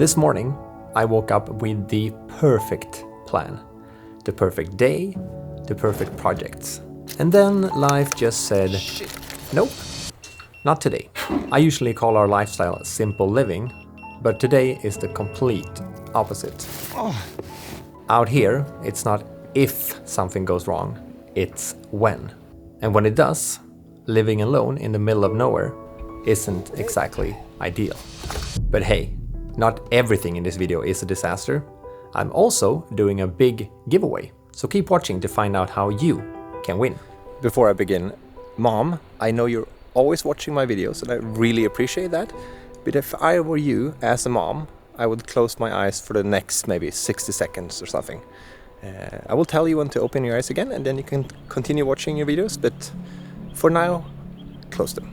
This morning, I woke up with the perfect plan, the perfect day, the perfect projects. And then life just said, nope, not today. I usually call our lifestyle simple living, but today is the complete opposite. Out here, it's not if something goes wrong, it's when. And when it does, living alone in the middle of nowhere isn't exactly ideal. But hey, not everything in this video is a disaster. I'm also doing a big giveaway, so keep watching to find out how you can win. Before I begin, Mom, I know you're always watching my videos and I really appreciate that, but if I were you as a mom, I would close my eyes for the next maybe 60 seconds or something. I will tell you when to open your eyes again and then you can continue watching your videos, but for now, close them.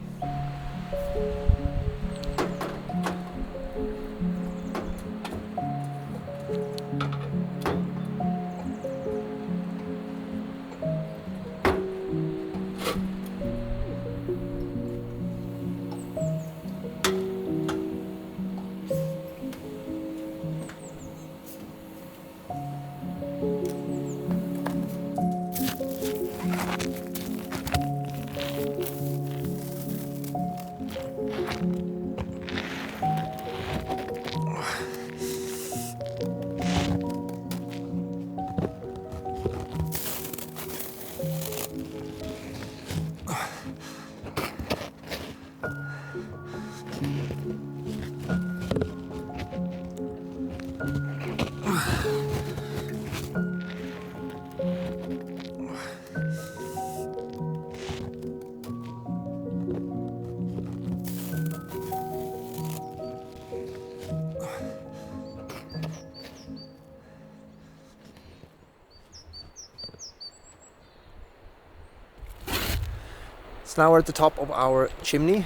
So now we're at the top of our chimney.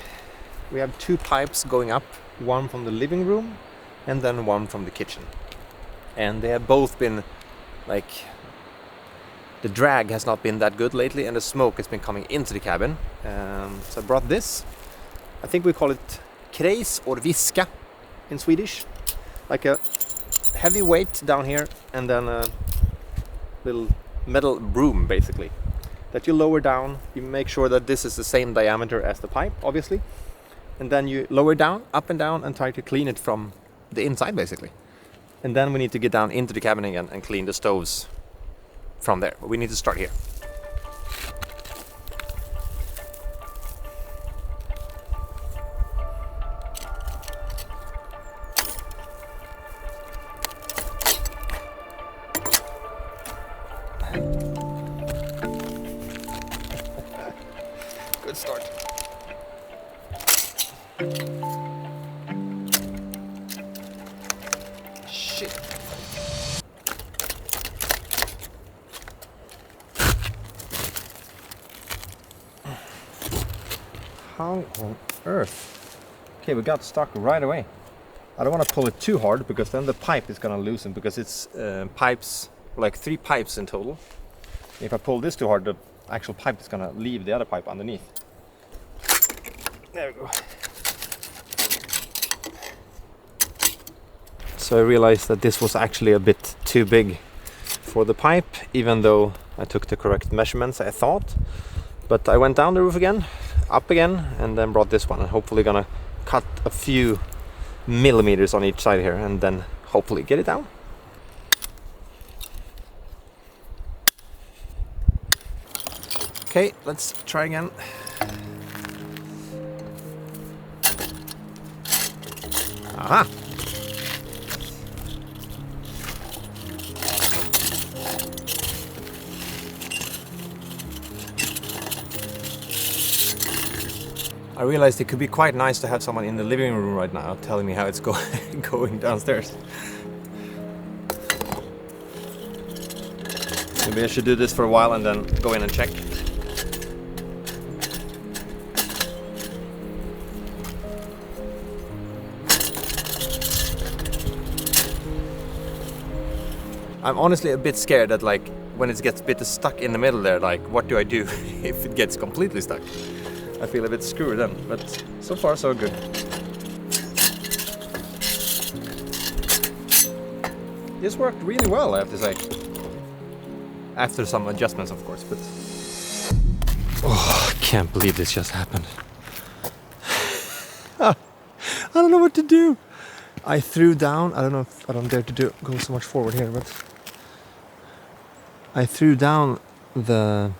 We have two pipes going up, one from the living room and then one from the kitchen. And they have both been like, the drag has not been that good lately and the smoke has been coming into the cabin. So I brought this. I think we call it kreis or viska in Swedish. Like a heavy weight down here and then a little metal broom basically. That you lower down, you make sure that this is the same diameter as the pipe, obviously. And then you lower down, up and down, and try to clean it from the inside, basically. And then we need to get down into the cabin again and clean the stoves from there. But we need to start here. Good start. Shit. How on earth? Okay, we got stuck right away. I don't want to pull it too hard because then the pipe is gonna loosen because it's pipes, like 3 pipes in total. If I pull this too hard, the actual pipe is gonna leave the other pipe underneath. There we go. So I realized that this was actually a bit too big for the pipe, even though I took the correct measurements, I thought. But I went down the roof again, up again, and then brought this one. And hopefully gonna cut a few millimeters on each side here, and then hopefully get it down. Okay, let's try again. Aha! I realized it could be quite nice to have someone in the living room right now telling me how it's going downstairs. Maybe I should do this for a while and then go in and check. I'm honestly a bit scared that like when it gets a bit stuck in the middle there, like what do I do if it gets completely stuck? I feel a bit screwed then, but so far so good. This worked really well, I have to say. After some adjustments, of course, but... Oh, I can't believe this just happened. I don't know what to do. I threw down, I don't know if I don't dare to go so much forward here, but... I threw down the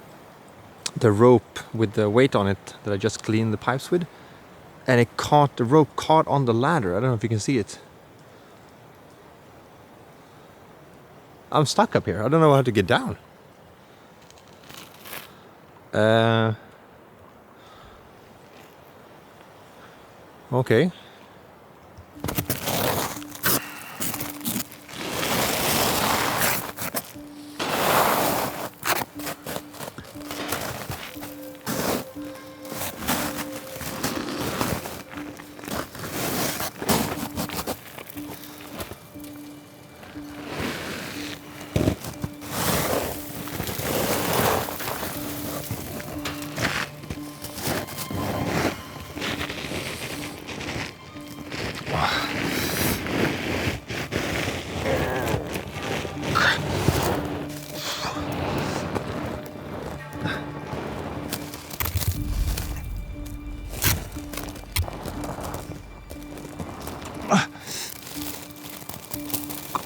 rope with the weight on it that I just cleaned the pipes with. And the rope caught on the ladder. I don't know if you can see it. I'm stuck up here. I don't know how to get down. Okay.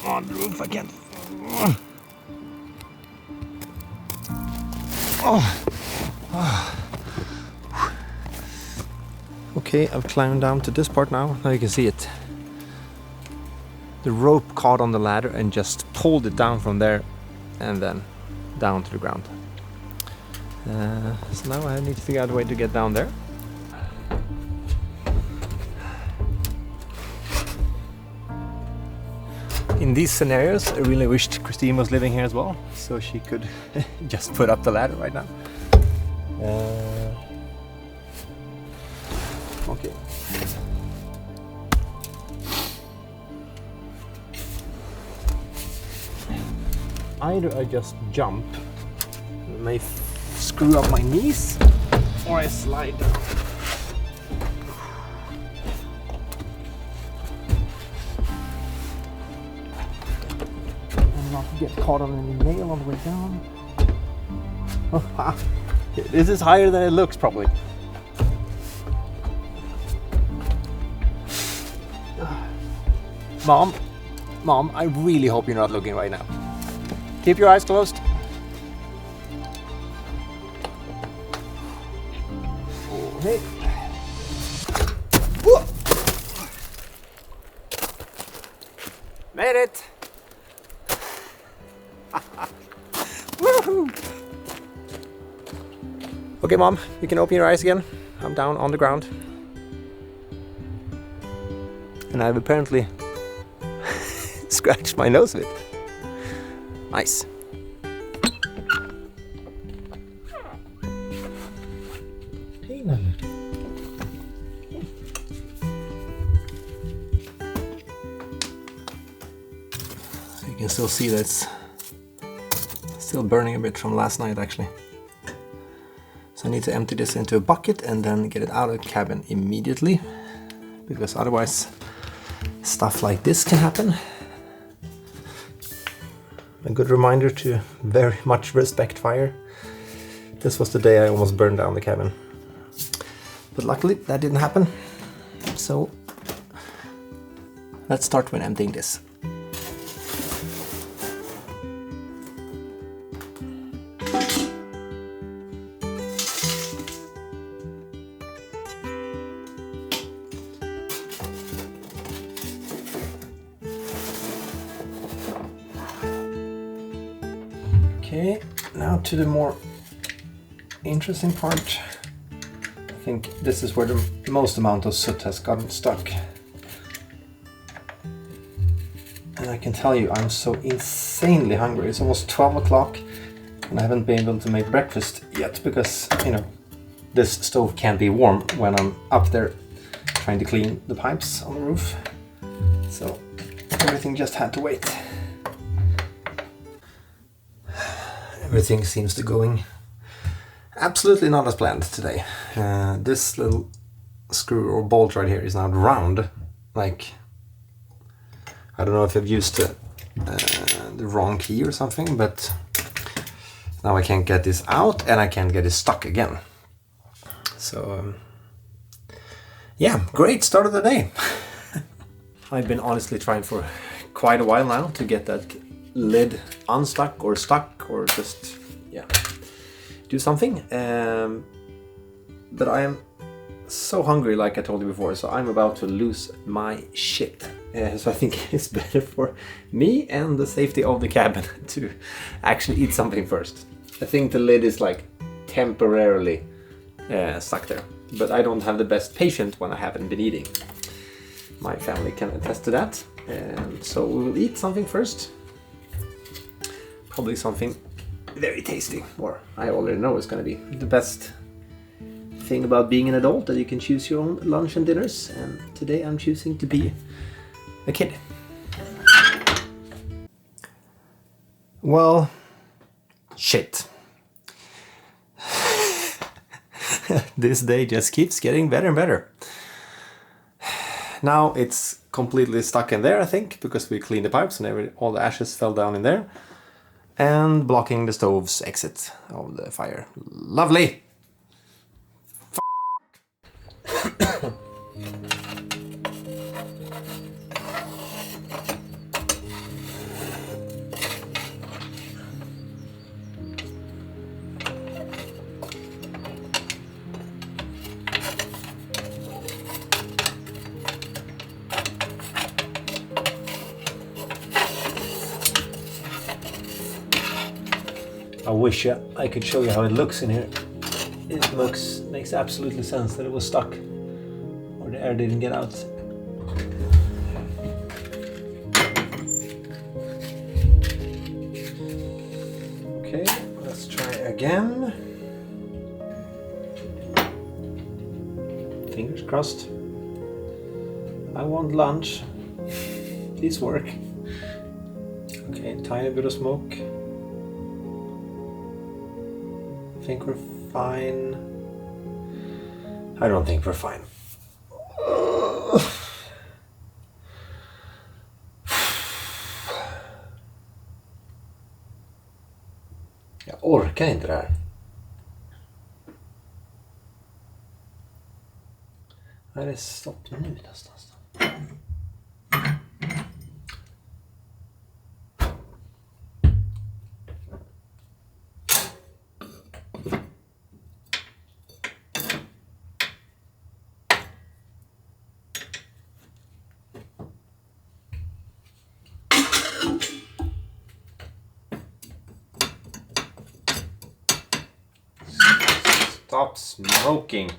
On the roof again. Okay, I've climbed down to this part now. Now you can see it. The rope caught on the ladder and just pulled it down from there and then down to the ground. So now I need to figure out a way to get down there. In these scenarios, I really wished Christine was living here as well, so she could just put up the ladder right now. Okay. Either I just jump, and may screw up my knees, or I slide down. Get caught on any nail on the way down. This is higher than it looks, probably. Mom, I really hope you're not looking right now. Keep your eyes closed. Okay. Made it. Woohoo! Okay, Mom, you can open your eyes again. I'm down on the ground. And I've apparently scratched my nose with it. Nice. You can still see that it's still burning a bit from last night, actually. So I need to empty this into a bucket and then get it out of the cabin immediately, because otherwise stuff like this can happen. A good reminder to very much respect fire. This was the day I almost burned down the cabin. But luckily that didn't happen. So let's start with emptying this. Okay, now to the more interesting part. I think this is where the most amount of soot has gotten stuck. And I can tell you, I'm so insanely hungry. It's almost 12 o'clock and I haven't been able to make breakfast yet because, you know, this stove can't be warm when I'm up there trying to clean the pipes on the roof. So everything just had to wait. Everything seems to going absolutely not as planned today. This little screw or bolt right here is now round. Like, I don't know if you've used the wrong key or something, but now I can't get this out and I can't get it stuck again. So yeah, great start of the day. I've been honestly trying for quite a while now to get that lid unstuck or stuck or just, yeah, do something. But I am so hungry, like I told you before, so I'm about to lose my shit. So I think it's better for me and the safety of the cabin to actually eat something first. I think the lid is like temporarily stuck there, but I don't have the best patience when I haven't been eating. My family can attest to that. So we will eat something first. Probably something very tasty, or I already know it's going to be. The best thing about being an adult that you can choose your own lunch and dinners, and today I'm choosing to be a kid. Well, shit. This day just keeps getting better and better. Now it's completely stuck in there, I think, because we cleaned the pipes and all the ashes fell down in there. And blocking the stove's exit of the fire. Lovely! I wish I could show you how it looks in here. It makes absolutely sense that it was stuck or the air didn't get out. Okay, let's try again. Fingers crossed. I want lunch. Please work. Okay, tiny bit of smoke. I think we're fine. I don't think we're fine. Jag orkar inte det här. Är det stopp nu någonstans? Stop smoking.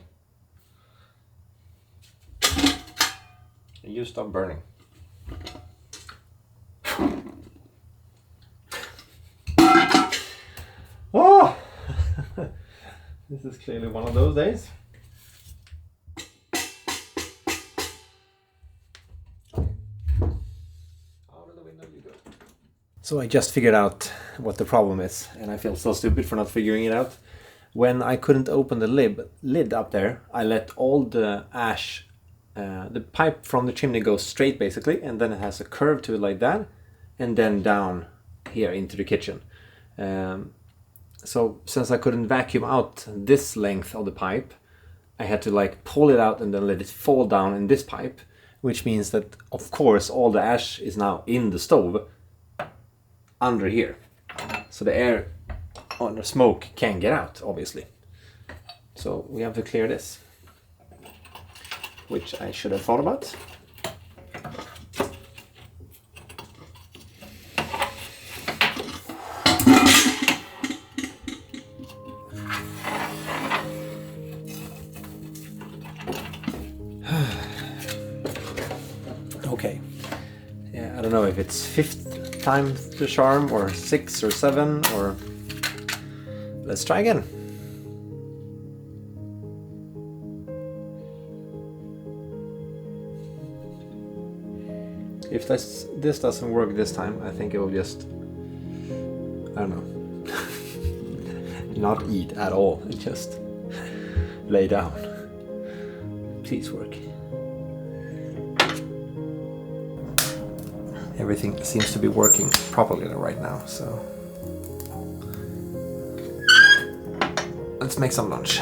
You stop burning. Oh! This is clearly one of those days. Out of the window you go. So I just figured out what the problem is, and I feel so stupid for not figuring it out. When I couldn't open the lid up there, I let all the ash, the pipe from the chimney goes straight basically, and then it has a curve to it like that, and then down here into the kitchen. So since I couldn't vacuum out this length of the pipe, I had to like pull it out and then let it fall down in this pipe, which means that of course all the ash is now in the stove under here. So the air or the smoke can't get out, obviously. So we have to clear this, which I should have thought about. Okay. Yeah, I don't know if it's 5th time the charm or 6 or 7 or... Let's try again. If this doesn't work this time, I think it will just, I don't know, not eat at all, just lay down. Please work. Everything seems to be working properly right now, so let's make some lunch.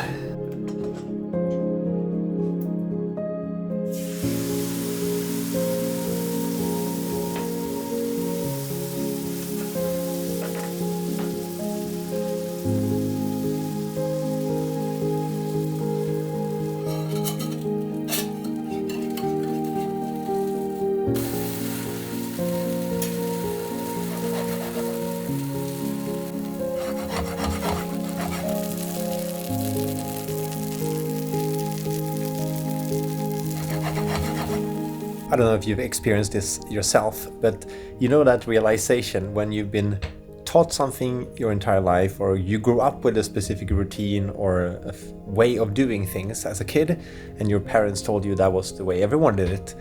I don't know if you've experienced this yourself, but you know that realization when you've been taught something your entire life, or you grew up with a specific routine or a way of doing things as a kid, and your parents told you that was the way everyone did it.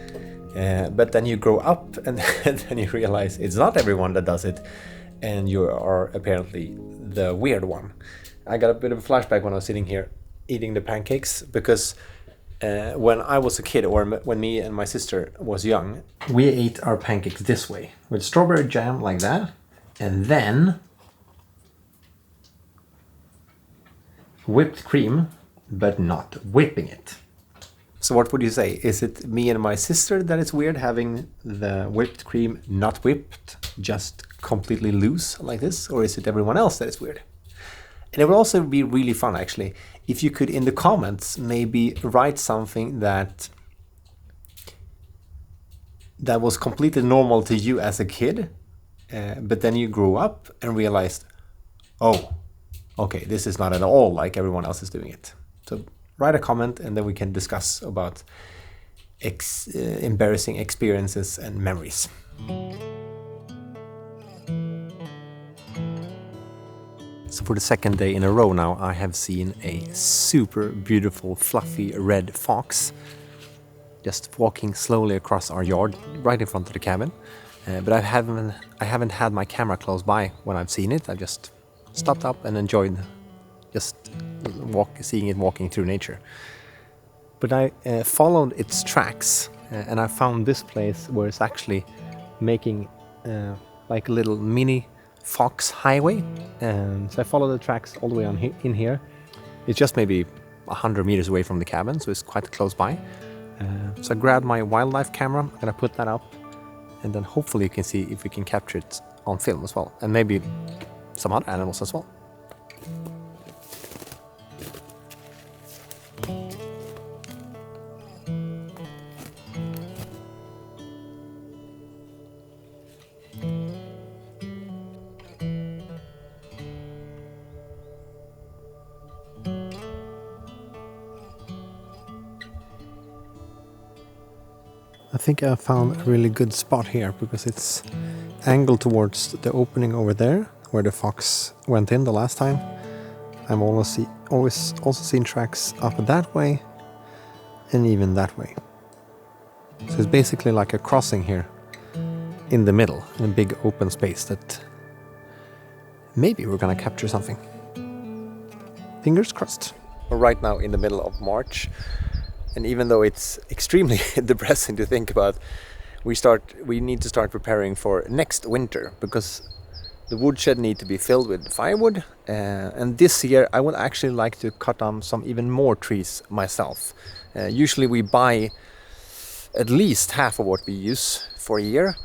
But then you grow up and then you realize it's not everyone that does it, and you are apparently the weird one. I got a bit of a flashback when I was sitting here eating the pancakes, because when I was a kid, or when me and my sister was young, we ate our pancakes this way, with strawberry jam like that, and then whipped cream, but not whipping it. So what would you say? Is it me and my sister that is weird, having the whipped cream not whipped, just completely loose like this? Or is it everyone else that is weird? And it would also be really fun, actually, if you could in the comments maybe write something that was completely normal to you as a kid, but then you grew up and realized, oh, okay, this is not at all like everyone else is doing it. So write a comment and then we can discuss about embarrassing experiences and memories. So for the second day in a row now, I have seen a super beautiful fluffy red fox just walking slowly across our yard right in front of the cabin. But I haven't had my camera close by when I've seen it. I've just stopped up and enjoyed just seeing it walking through nature. But I followed its tracks and I found this place where it's actually making like a little mini fox highway. So I followed the tracks all the way on in here. It's just maybe 100 meters away from the cabin, so it's quite close by. So I grabbed my wildlife camera. I'm gonna put that up, and then hopefully you can see if we can capture it on film as well, and maybe some other animals as well. I think I found a really good spot here because it's angled towards the opening over there where the fox went in the last time. I'm always also seen tracks up that way and even that way. So it's basically like a crossing here in the middle, in a big open space that maybe we're gonna capture something. Fingers crossed. We're right now in the middle of March. And even though it's extremely depressing to think about, we need to start preparing for next winter, because the woodshed need to be filled with firewood. And this year I would actually like to cut down some even more trees myself. Usually we buy at least half of what we use for a year.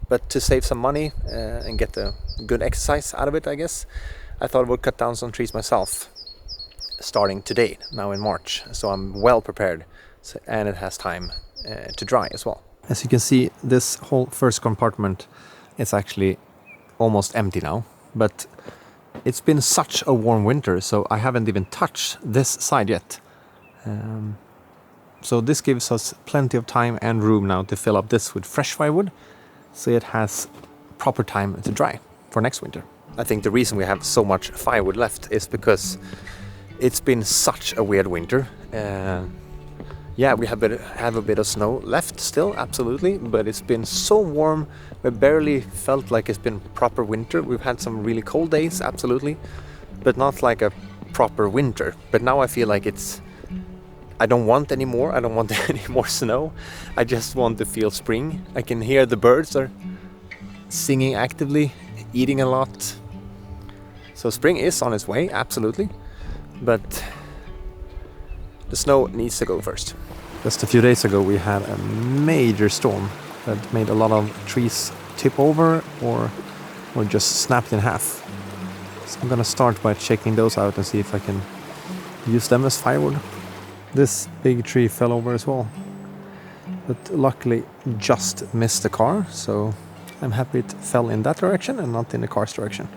But to save some money and get a good exercise out of it, I guess, I thought I would cut down some trees myself. Starting today, now in March, so I'm well prepared, and it has time to dry as well. As you can see, this whole first compartment is actually almost empty now, but it's been such a warm winter, so I haven't even touched this side yet. So this gives us plenty of time and room now to fill up this with fresh firewood, so it has proper time to dry for next winter. I think the reason we have so much firewood left is because it's been such a weird winter. Yeah, we have a bit of snow left still, absolutely, but it's been so warm, we barely felt like it's been proper winter. We've had some really cold days, absolutely, but not like a proper winter. But now I feel like it's I don't want any more. I don't want any more snow. I just want to feel spring. I can hear the birds are singing actively, eating a lot. So spring is on its way, absolutely. But the snow needs to go first. Just a few days ago we had a major storm that made a lot of trees tip over or just snapped in half. So I'm gonna start by checking those out and see if I can use them as firewood. This big tree fell over as well, but luckily just missed the car, so I'm happy it fell in that direction and not in the car's direction.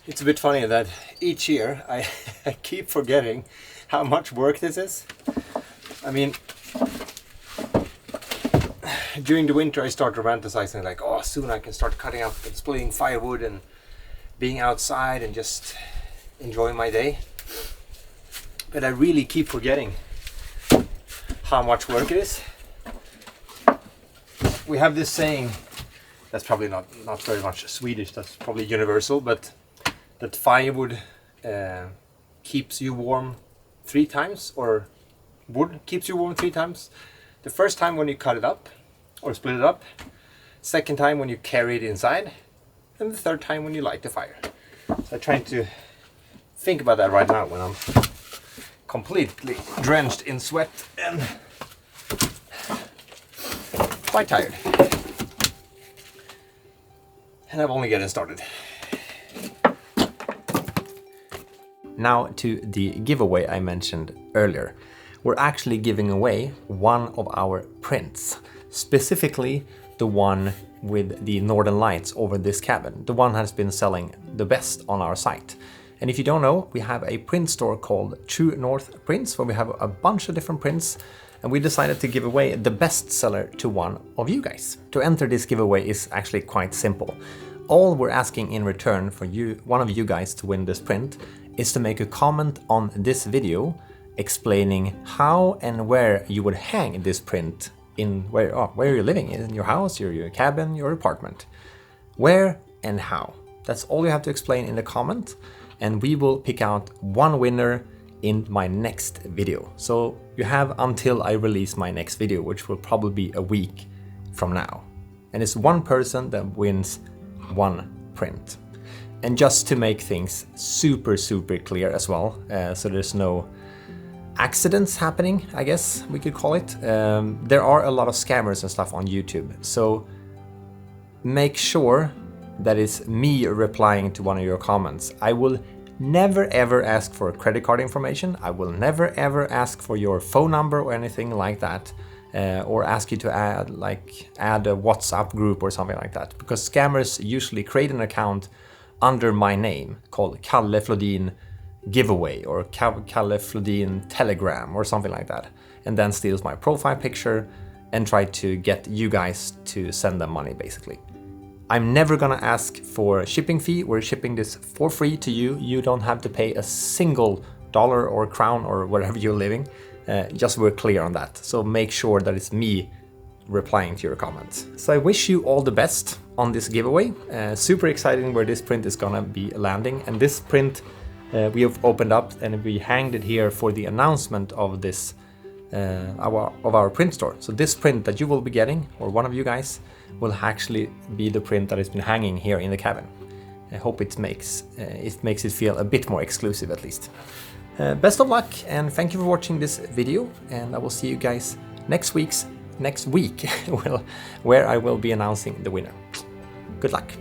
It's a bit funny that each year I keep forgetting how much work this is. I mean, during the winter I start romanticizing like, oh, soon I can start cutting up and splitting firewood and being outside and just enjoying my day. But I really keep forgetting how much work it is. We have this saying that's probably not very much Swedish, that's probably universal, but that firewood keeps you warm 3 times, or wood keeps you warm 3 times. The first time when you cut it up or split it up, second time when you carry it inside, and the third time when you light the fire. So I'm trying to think about that right now when I'm completely drenched in sweat and quite tired. And I'm only getting started. Now to the giveaway I mentioned earlier. We're actually giving away one of our prints, specifically the one with the northern lights over this cabin. The one has been selling the best on our site. And if you don't know, we have a print store called True North Prints where we have a bunch of different prints, and we decided to give away the best seller to one of you guys. To enter this giveaway is actually quite simple. All we're asking in return for you, one of you guys, to win this print is to make a comment on this video explaining how and where you would hang this print in where you're living, in your house, your cabin, your apartment. Where and how. That's all you have to explain in the comment, and we will pick out one winner in my next video. So you have until I release my next video, which will probably be a week from now. And it's one person that wins one print. And just to make things super clear as well, so there's no accidents happening, I guess we could call it. There are a lot of scammers and stuff on YouTube, so make sure that it's me replying to one of your comments. I will never ever ask for credit card information. I will never ever ask for your phone number or anything like that, or ask you to add a WhatsApp group or something like that, because scammers usually create an account under my name called Kalle Flodin giveaway or Kalle Flodin Telegram or something like that, and then steals my profile picture and try to get you guys to send them money basically. I'm never gonna ask for a shipping fee. We're shipping this for free to you. You don't have to pay a single dollar or crown or wherever you're living. Just we're clear on that. So make sure that it's me replying to your comments. So I wish you all the best on this giveaway. Super exciting where this print is gonna be landing. And this print we have opened up and we hanged it here for the announcement of this our print store. So this print that you will be getting, or one of you guys, will actually be the print that has been hanging here in the cabin. I hope it makes it feel a bit more exclusive at least. Best of luck and thank you for watching this video, and I will see you guys next week where I will be announcing the winner. Good luck.